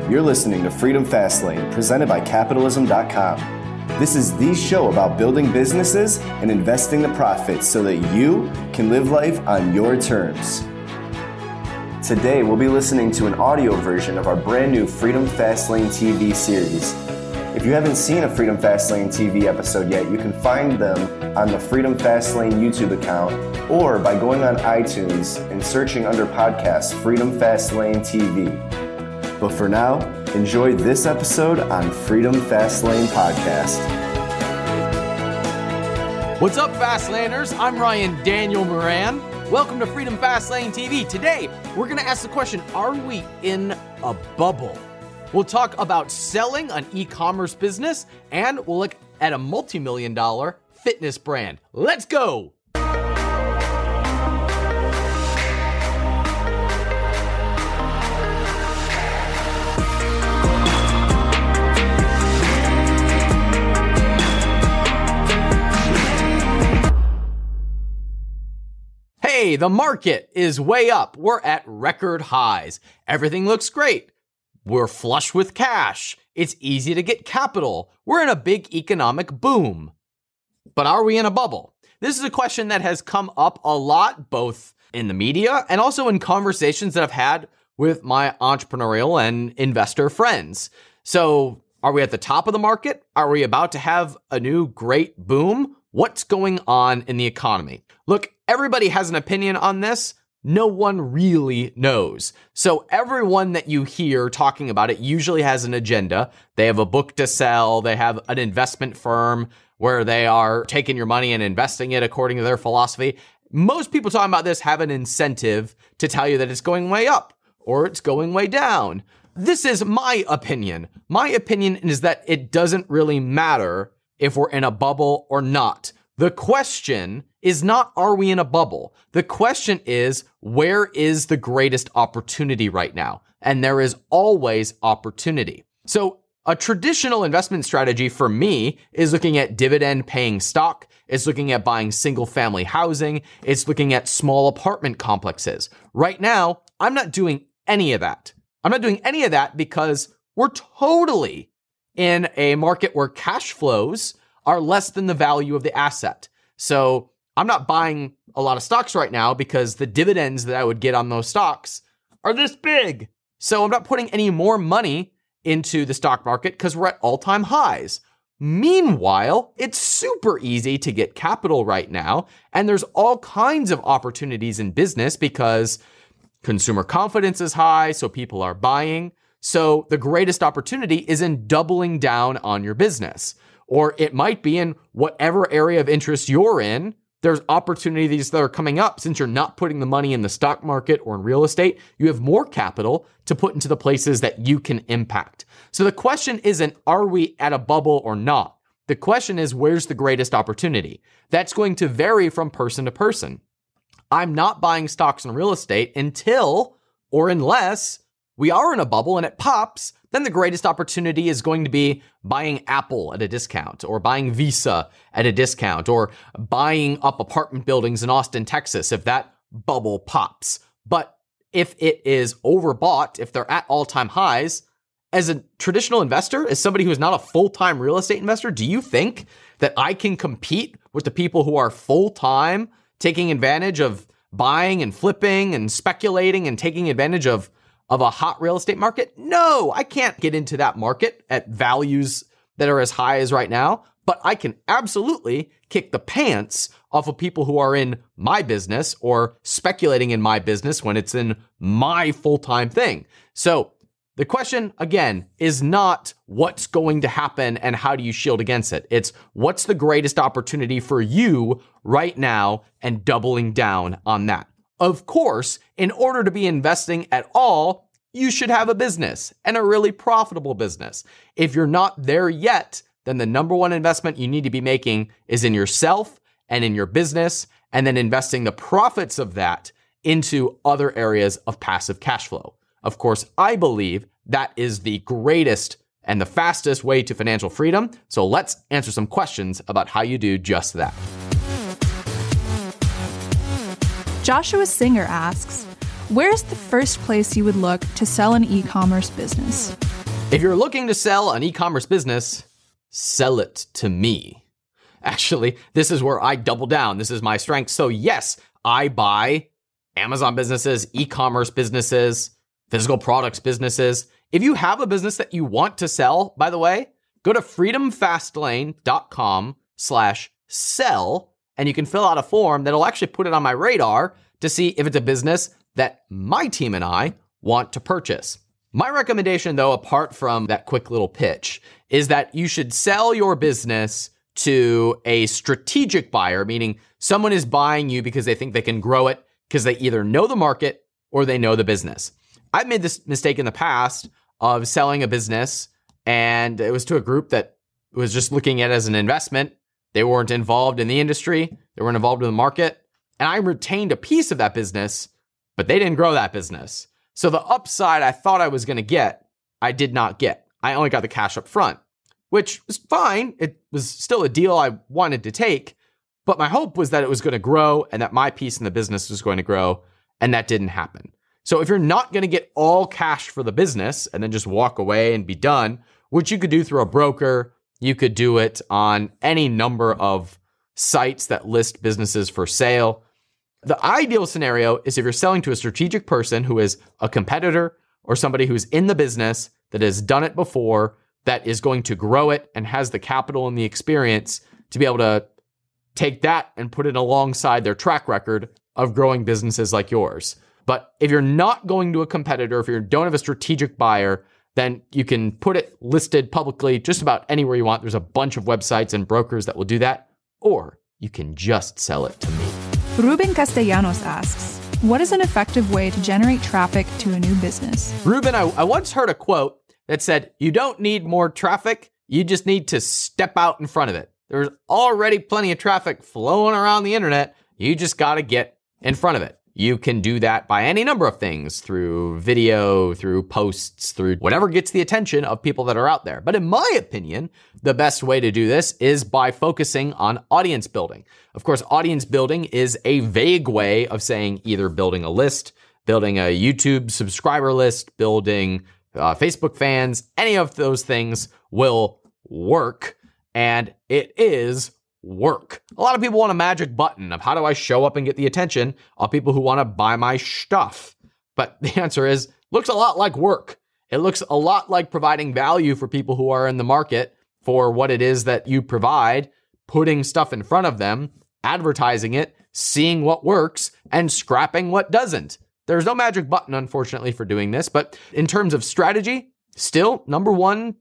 You're listening to Freedom Fastlane, presented by Capitalism.com. This is the show about building businesses and investing the profits so that you can live life on your terms. Today, we'll be listening to an audio version of our brand new Freedom Fastlane TV series. If you haven't seen a Freedom Fastlane TV episode yet, you can find them on the Freedom Fastlane YouTube account or by going on iTunes and searching under podcasts Freedom Fastlane TV. But for now, enjoy this episode on Freedom Fastlane Podcast. What's up, Fastlanders? I'm Ryan Daniel Moran. Welcome to Freedom Fastlane TV. Today, we're going to ask the question, are we in a bubble? We'll talk about selling an e-commerce business, and we'll look at a multi-million-dollar fitness brand. Let's go! Hey, the market is way up. We're at record highs. Everything looks great. We're flush with cash. It's easy to get capital. We're in a big economic boom. But are we in a bubble? This is a question that has come up a lot, both in the media and also in conversations that I've had with my entrepreneurial and investor friends. So, are we at the top of the market? Are we about to have a new great boom? What's going on in the economy? Look, everybody has an opinion on this. No one really knows. So everyone that you hear talking about it usually has an agenda. They have a book to sell. They have an investment firm where they are taking your money and investing it according to their philosophy. Most people talking about this have an incentive to tell you that it's going way up or it's going way down. This is my opinion. My opinion is that it doesn't really matter if we're in a bubble or not. The question is not, are we in a bubble? The question is, where is the greatest opportunity right now? And there is always opportunity. So a traditional investment strategy for me is looking at dividend paying stock. It's looking at buying single family housing. It's looking at small apartment complexes. Right now, I'm not doing any of that. I'm not doing any of that because we're totally in a market where cash flows are less than the value of the asset. So I'm not buying a lot of stocks right now because the dividends that I would get on those stocks are this big. So I'm not putting any more money into the stock market because we're at all-time highs. Meanwhile, it's super easy to get capital right now, and there's all kinds of opportunities in business because consumer confidence is high, so people are buying. So the greatest opportunity is in doubling down on your business. Or it might be in whatever area of interest you're in. There's opportunities that are coming up. Since you're not putting the money in the stock market or in real estate, you have more capital to put into the places that you can impact. So the question isn't, are we at a bubble or not? The question is, where's the greatest opportunity? That's going to vary from person to person. I'm not buying stocks and real estate until or unless we are in a bubble and it pops. Then the greatest opportunity is going to be buying Apple at a discount or buying Visa at a discount or buying up apartment buildings in Austin, Texas, if that bubble pops. But if it is overbought, if they're at all-time highs, as a traditional investor, as somebody who is not a full-time real estate investor, do you think that I can compete with the people who are full-time taking advantage of buying and flipping and speculating and taking advantage of a hot real estate market? No, I can't get into that market at values that are as high as right now, but I can absolutely kick the pants off of people who are in my business or speculating in my business when it's in my full-time thing. So the question, again, is not what's going to happen and how do you shield against it. It's what's the greatest opportunity for you right now and doubling down on that. Of course, in order to be investing at all, you should have a business and a really profitable business. If you're not there yet, then the number one investment you need to be making is in yourself and in your business, and then investing the profits of that into other areas of passive cash flow. Of course, I believe that is the greatest and the fastest way to financial freedom. So let's answer some questions about how you do just that. Joshua Singer asks, Where's the first place you would look to sell an e-commerce business? If you're looking to sell an e-commerce business, sell it to me. Actually, this is where I double down. This is my strength. So yes, I buy Amazon businesses, e-commerce businesses, physical products businesses. If you have a business that you want to sell, by the way, go to freedomfastlane.com/sell, and you can fill out a form that'll actually put it on my radar to see if it's a business that my team and I want to purchase. My recommendation, though, apart from that quick little pitch, is that you should sell your business to a strategic buyer, meaning someone is buying you because they think they can grow it because they either know the market or they know the business. I've made this mistake in the past of selling a business, and it was to a group that was just looking at it as an investment. They weren't involved in the industry. They weren't involved in the market. And I retained a piece of that business, but they didn't grow that business. So the upside I thought I was going to get, I did not get. I only got the cash up front, which was fine. It was still a deal I wanted to take, but my hope was that it was going to grow and that my piece in the business was going to grow, and that didn't happen. So if you're not going to get all cash for the business and then just walk away and be done, which you could do through a broker, you could do it on any number of sites that list businesses for sale. The ideal scenario is if you're selling to a strategic person who is a competitor or somebody who's in the business that has done it before, that is going to grow it and has the capital and the experience to be able to take that and put it alongside their track record of growing businesses like yours. But if you're not going to a competitor, if you don't have a strategic buyer, then you can put it listed publicly just about anywhere you want. There's a bunch of websites and brokers that will do that, or you can just sell it to me. Ruben Castellanos asks, what is an effective way to generate traffic to a new business? Ruben, I once heard a quote that said, you don't need more traffic, you just need to step out in front of it. There's already plenty of traffic flowing around the internet. You just got to get in front of it. You can do that by any number of things, through video, through posts, through whatever gets the attention of people that are out there. But in my opinion, the best way to do this is by focusing on audience building. Of course, audience building is a vague way of saying either building a list, building a YouTube subscriber list, building Facebook fans. Any of those things will work, and it is work. A lot of people want a magic button of how do I show up and get the attention of people who want to buy my stuff. But the answer is, looks a lot like work. It looks a lot like providing value for people who are in the market for what it is that you provide, putting stuff in front of them, advertising it, seeing what works, and scrapping what doesn't. There's no magic button, unfortunately, for doing this. But in terms of strategy, still number one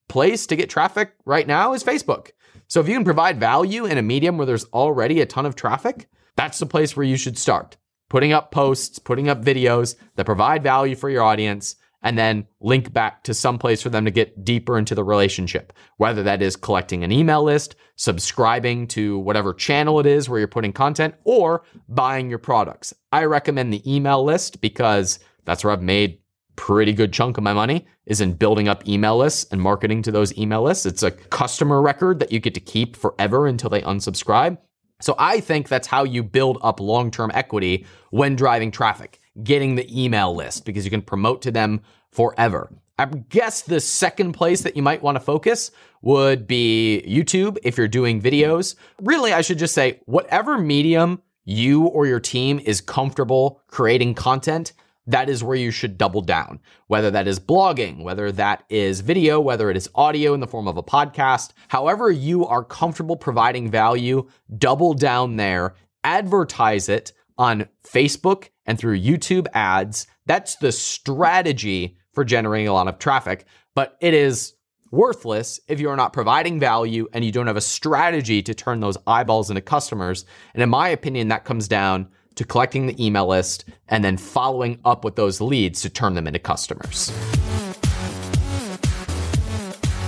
place to get traffic right now is Facebook. So if you can provide value in a medium where there's already a ton of traffic, that's the place where you should start. Putting up posts, putting up videos that provide value for your audience, and then link back to some place for them to get deeper into the relationship, whether that is collecting an email list, subscribing to whatever channel it is where you're putting content, or buying your products. I recommend the email list because that's where I've made pretty good chunk of my money, is in building up email lists and marketing to those email lists. It's a customer record that you get to keep forever until they unsubscribe. So I think that's how you build up long-term equity when driving traffic, getting the email list, because you can promote to them forever. I guess the second place that you might want to focus would be YouTube if you're doing videos. Really, I should just say, whatever medium you or your team is comfortable creating content, that is where you should double down, whether that is blogging, whether that is video, whether it is audio in the form of a podcast. However you are comfortable providing value, double down there, advertise it on Facebook and through YouTube ads. That's the strategy for generating a lot of traffic, but it is worthless if you are not providing value and you don't have a strategy to turn those eyeballs into customers. And in my opinion, that comes down to collecting the email list and then following up with those leads to turn them into customers.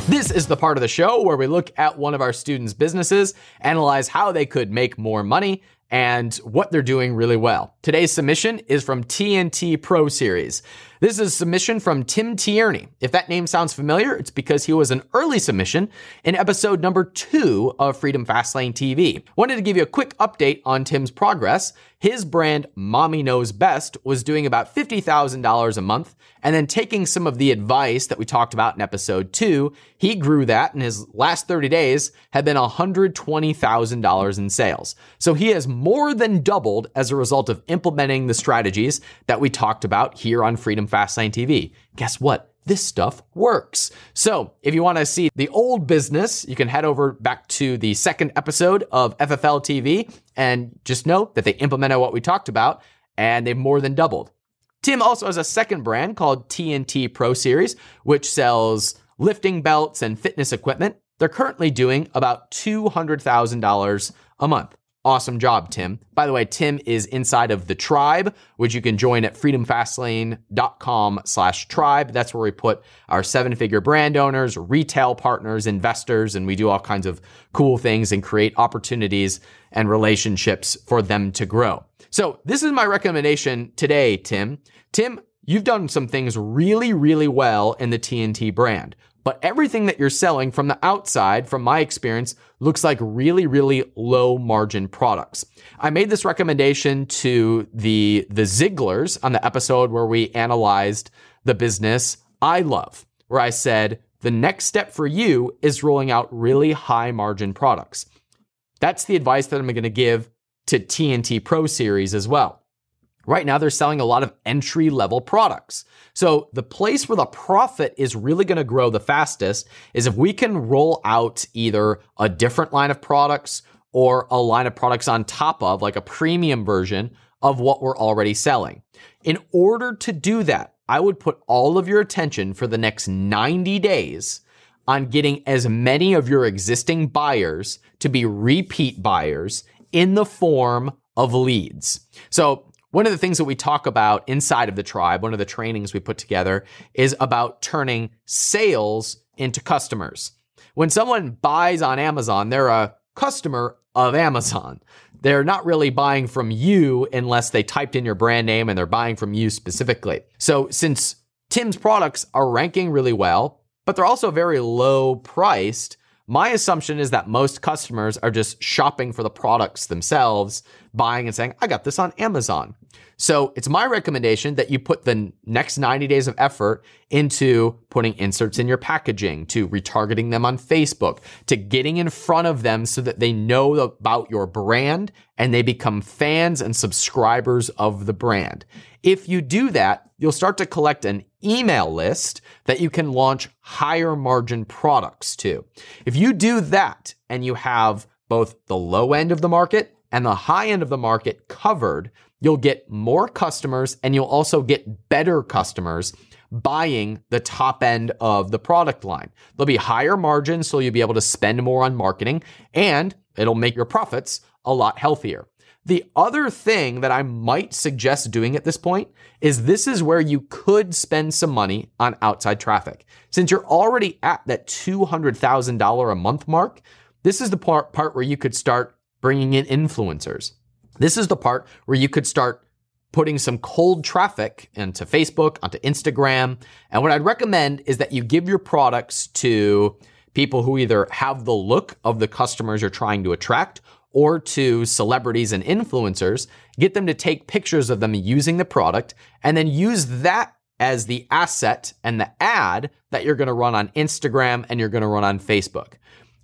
This is the part of the show where we look at one of our students' businesses, analyze how they could make more money, and what they're doing really well. Today's submission is from TNT Pro Series. This is a submission from Tim Tierney. If that name sounds familiar, it's because he was an early submission in episode number 2 of Freedom Fastlane TV. Wanted to give you a quick update on Tim's progress. His brand, Mommy Knows Best, was doing about $50,000 a month, and then taking some of the advice that we talked about in episode 2, he grew that in his last 30 days had been $120,000 in sales. So he has more than doubled as a result of implementing the strategies that we talked about here on Freedom Fastlane TV. Guess what? This stuff works. So if you want to see the old business, you can head over back to the second episode of FFL TV and just know that they implemented what we talked about and they've more than doubled. Tim also has a second brand called TNT Pro Series, which sells lifting belts and fitness equipment. They're currently doing about $200,000 a month. Awesome job, Tim. By the way, Tim is inside of the tribe, which you can join at freedomfastlane.com/tribe. That's where we put our 7-figure brand owners, retail partners, investors, and we do all kinds of cool things and create opportunities and relationships for them to grow. So this is my recommendation today, Tim. Tim, you've done some things really, really well in the TNT brand. But everything that you're selling from the outside, from my experience, looks like really, really low margin products. I made this recommendation to the Zigglers on the episode where we analyzed the business I love, where I said, the next step for you is rolling out really high margin products. That's the advice that I'm going to give to TNT Pro Series as well. Right now, they're selling a lot of entry-level products. So the place where the profit is really going to grow the fastest is if we can roll out either a different line of products or a line of products on top of, like a premium version of what we're already selling. In order to do that, I would put all of your attention for the next 90 days on getting as many of your existing buyers to be repeat buyers in the form of leads. So one of the things that we talk about inside of the tribe, one of the trainings we put together, is about turning sales into customers. When someone buys on Amazon, they're a customer of Amazon. They're not really buying from you unless they typed in your brand name and they're buying from you specifically. So since Tim's products are ranking really well, but they're also very low priced, my assumption is that most customers are just shopping for the products themselves, buying and saying, I got this on Amazon. So it's my recommendation that you put the next 90 days of effort into putting inserts in your packaging, to retargeting them on Facebook, to getting in front of them so that they know about your brand and they become fans and subscribers of the brand. If you do that, you'll start to collect an email list that you can launch higher margin products to. If you do that and you have both the low end of the market and the high end of the market covered, you'll get more customers and you'll also get better customers buying the top end of the product line. There'll be higher margins, so you'll be able to spend more on marketing and it'll make your profits a lot healthier. The other thing that I might suggest doing at this point is this is where you could spend some money on outside traffic. Since you're already at that $200,000 a month mark, this is the part where you could start bringing in influencers. This is the part where you could start putting some cold traffic into Facebook, onto Instagram. And what I'd recommend is that you give your products to people who either have the look of the customers you're trying to attract or to celebrities and influencers, get them to take pictures of them using the product, and then use that as the asset and the ad that you're going to run on Instagram and you're going to run on Facebook.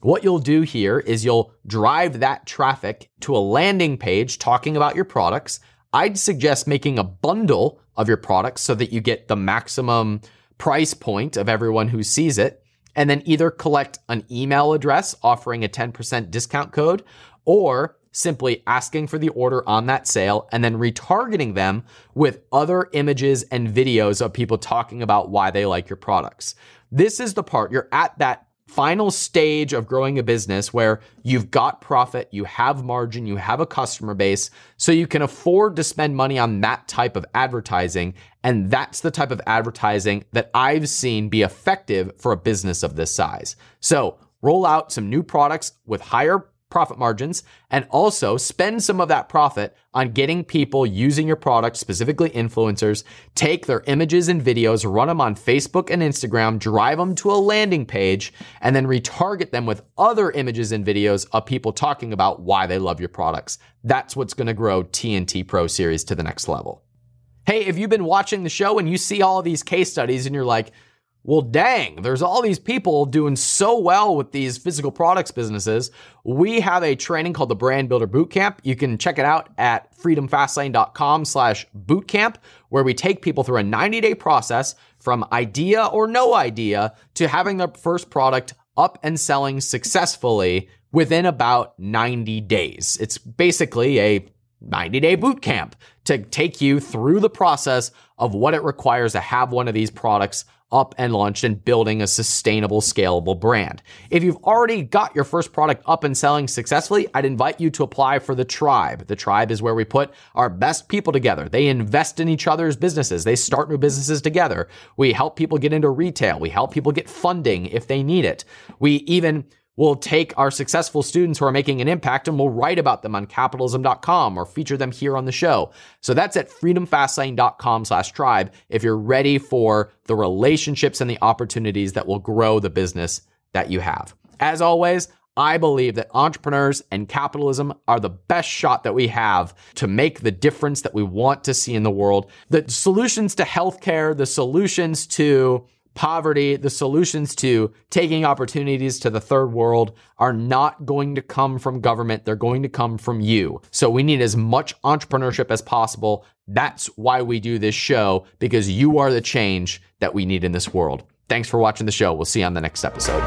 What you'll do here is you'll drive that traffic to a landing page talking about your products. I'd suggest making a bundle of your products so that you get the maximum price point of everyone who sees it, and then either collect an email address offering a 10% discount code, or simply asking for the order on that sale and then retargeting them with other images and videos of people talking about why they like your products. This is the part, you're at that final stage of growing a business where you've got profit, you have margin, you have a customer base, so you can afford to spend money on that type of advertising. And that's the type of advertising that I've seen be effective for a business of this size. So roll out some new products with higher profit margins, and also spend some of that profit on getting people using your product, specifically influencers, take their images and videos, run them on Facebook and Instagram, drive them to a landing page, and then retarget them with other images and videos of people talking about why they love your products. That's what's going to grow TNT Pro Series to the next level. Hey, if you've been watching the show and you see all of these case studies and you're like, well, dang, there's all these people doing so well with these physical products businesses. We have a training called the Brand Builder Bootcamp. You can check it out at freedomfastlane.com/bootcamp, where we take people through a 90-day process from idea or no idea to having their first product up and selling successfully within about 90 days. It's basically a 90-day boot camp to take you through the process of what it requires to have one of these products up and launched and building a sustainable, scalable brand. If you've already got your first product up and selling successfully, I'd invite you to apply for the Tribe. The Tribe is where we put our best people together. They invest in each other's businesses. They start new businesses together. We help people get into retail. We help people get funding if they need it. We even will take our successful students who are making an impact and we'll write about them on capitalism.com or feature them here on the show. So that's at freedomfastlane.com/tribe if you're ready for the relationships and the opportunities that will grow the business that you have. As always, I believe that entrepreneurs and capitalism are the best shot that we have to make the difference that we want to see in the world. The solutions to healthcare, the solutions to poverty, the solutions to taking opportunities to the third world are not going to come from government. They're going to come from you. So we need as much entrepreneurship as possible. That's why we do this show, because you are the change that we need in this world. Thanks for watching the show. We'll see you on the next episode.